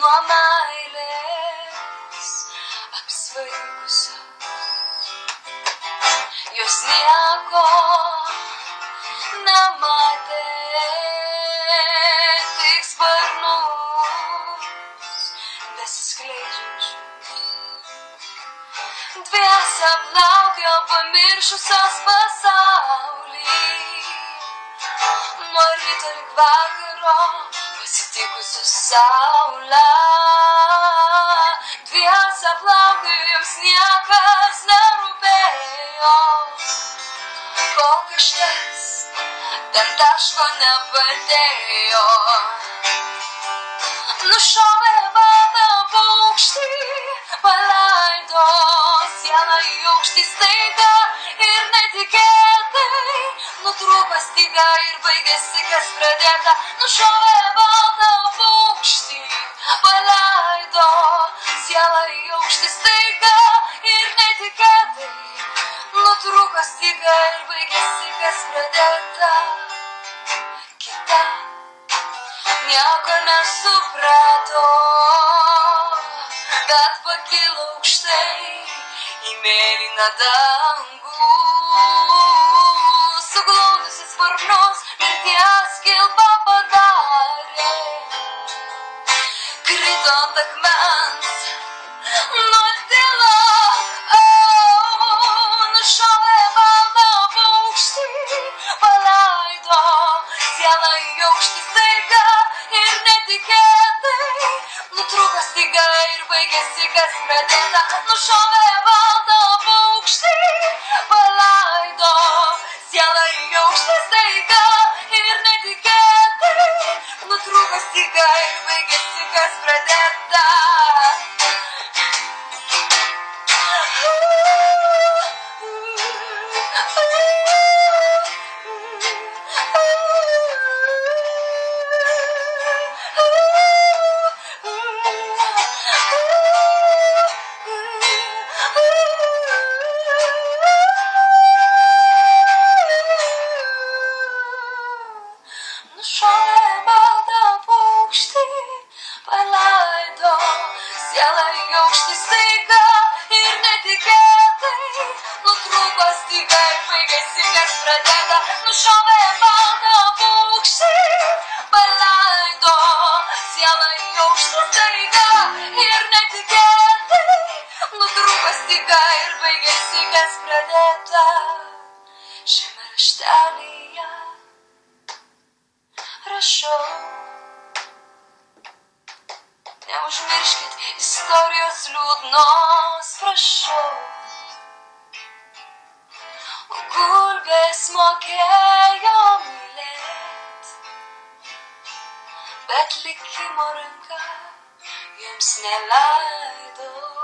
nuo meilės apsvaigusios. Jos nieko nematė, tik sparnus besiskleidžiančius. Dviese plaukė pamiršusios pasaulį, nuo ryto lig vakaro pasitikusios saulę. Dviese plaukė, jums niekas nerūpėjo, kol kažkas ten taško nepadėjo. Nušovė baltą paukštį, paleido sieną į aukštį staiga ir netikėtai nutrūko styga ir baigėsi, kas pradėta. Nušovė baltą paukštį, paleido sieną į aukštį staiga ir netikėtai nutrūko styga ir baigėsi, kas pradėta. Kita nieko nesuprato, bet pakilo aukštai į mėlyną dangų, suglaudusi sparnus mirties kilpą padarė, krito ant akmens, nutilo, nušovė baltą paukštį, paleido sielą į aukštį staiga ir netikėtai nutrūko styga ir baigėsi, kas pradėta. Nušovė baltą paukštį, paleido sielą į aukštį staiga ir netikėtai nutrūko styga ir baigėsi, kas pradėta. Nušovė baltą paukštį, paleido sielą į aukštį staiga ir netikėtai nutrūko styga ir baigėsi, kas pradėta. Nušovė baltą paukštį, paleido sielą į aukštį staiga ir netikėtai nutrūko styga ir baigėsi, kas pradėta. Šiame raštelyje rašau, neužmirškit istorijos liūdnos, prašau. Gulbės mokėjo mylėt, bet likimo ranka jiems neleido.